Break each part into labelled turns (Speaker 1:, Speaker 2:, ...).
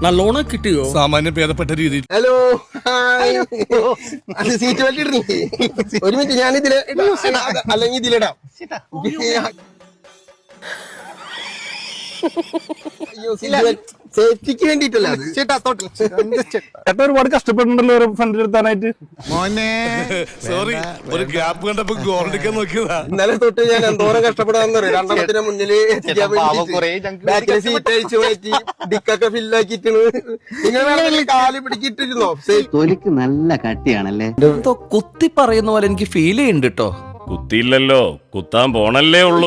Speaker 1: നല്ലോണം കിട്ടിയോ?
Speaker 2: സാമാന്യം ഭേദപ്പെട്ട രീതിയിൽ.
Speaker 3: ഹലോ, അത് സീറ്റ് ബെൽറ്റ് ഇടുന്നില്ലേ? ഒരു മിനിറ്റ്, ഞാൻ ഇതില് അല്ലെങ്കിൽ ഇതിലിടാം. സേഫ്റ്റിക്ക് വേണ്ടിട്ടല്ല അത്. ചേട്ടാ
Speaker 2: ഒരുപാട് കഷ്ടപ്പെട്ടുണ്ടല്ലോ ഫണ്ട് എടുത്താനായിട്ട്. സോറി, ഒരു ഗ്യാപ്പ് കണ്ടപ്പോ ഗോൾഡിക്കാൻ നോക്കിയതാ.
Speaker 3: ഇന്നലെ തൊട്ട് ഞാൻ എന്തോരം കഷ്ടപ്പെടാന്ന് പറയും. രണ്ടെണ്ണത്തിന് മുന്നില് എത്തിക്കാൻ വേണ്ടി സീറ്റ് അഴിച്ചു മാറ്റി ഡിക്കൊക്കെ ഫില്ലാക്കിയിട്ടാണ്. നിങ്ങൾ കാല് പിടിക്കിട്ടിരുന്നോ?
Speaker 4: തൊലിക്ക് നല്ല കട്ടിയാണല്ലേ.
Speaker 1: എന്തോ കുത്തി പറയുന്ന പോലെ എനിക്ക് ഫീൽ ചെയ്യുന്നുണ്ട് കേട്ടോ.
Speaker 5: കുത്തിയില്ലല്ലോ, കുത്താൻ പോണല്ലേ ഉള്ളൂ.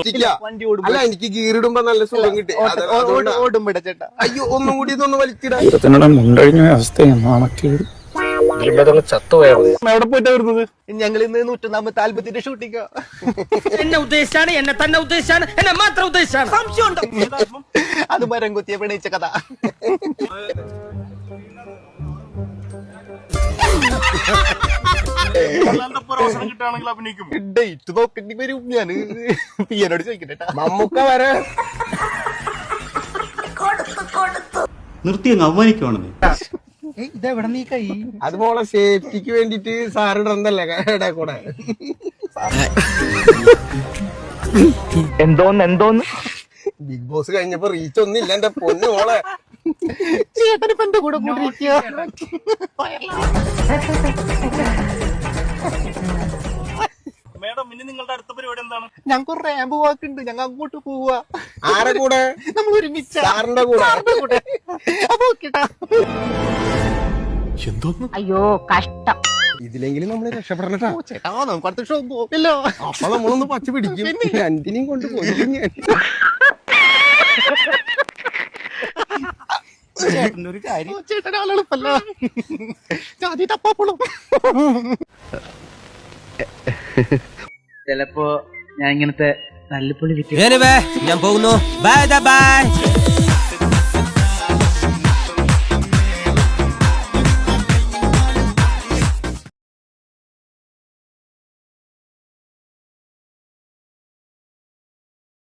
Speaker 3: അല്ല, എനിക്ക് ഗീറിടുമ്പോ നല്ല സുഖം കിട്ടി. അയ്യോ, ഒന്നും കൂടി ഇതൊന്ന് വലിച്ചിടാം.
Speaker 2: എവിടെ പോയിട്ടാ വരുന്നത്?
Speaker 3: ഞങ്ങൾ ഇന്ന് 100ാമത്തെ ആൽബത്തിന്റെ ഷൂട്ടിംഗ്.
Speaker 1: എന്നെ ഉദ്ദേശിച്ചാണ്, എന്നെ തന്നെ ഉദ്ദേശിച്ചാണ്, എന്നെ മാത്രം ഉദ്ദേശിച്ചാണ്. സംശയമുണ്ടോ?
Speaker 3: അത് മരം കുത്തിയ പിണയിച്ച കഥ. ഡേറ്റ് നോക്കേണ്ടി വരും. ഞാൻ പിയനോട് ചോദിക്കട്ടെ. മമ്മൂക്ക വരെ
Speaker 4: നിർത്തി അങ്ങ് അവമാനിക്കുവാണെന്ന്.
Speaker 3: ഇതെവിടെ നീ കൈ? അതുപോലെ സേഫ്റ്റിക്ക് വേണ്ടിട്ട് സാറിടന്നല്ലേ കൂടെ.
Speaker 1: എന്തോന്ന്
Speaker 3: ബിഗ് ബോസ് കഴിഞ്ഞപ്പോ റീച്ച് ഒന്നും ഇല്ല എന്റെ പൊന്നു മോളെ. ചേട്ടനിപ്പോ എന്റെ കൂടെ കൂടിയിരിക്കുക. ഞങ്ങൾക്ക് റാമ്പ് വാക്കുണ്ട്, ഞങ്ങൾ അങ്ങോട്ട് പോവാ. ആരെ കൂടെ? നമ്മൾ ഒരുമിച്ച് സാറിന്റെ കൂടെ.
Speaker 2: എന്തോന്ന്?
Speaker 6: അയ്യോ കഷ്ടം.
Speaker 3: ഇതിലെങ്കിലും നമ്മള് രക്ഷപ്പെടണട്ടാ. ചേട്ടാ, നമുക്ക് അടുത്ത ഷോ പോവില്ലോ. അപ്പൊ നമ്മളൊന്ന് പച്ച പിടിക്കും. രണ്ടിനെയും കൊണ്ട് പോയി ഞാൻ. ചേട്ടനൊരു കാര്യം, ചേട്ടൻ ആളെളുപ്പല്ല. ജാതി തപ്പാപ്പുളും.
Speaker 7: ചിലപ്പോ ഞാൻ ഇങ്ങനത്തെ തല്ലിപ്പൊളി
Speaker 1: ഞാൻ പോകുന്നു. Bye bye.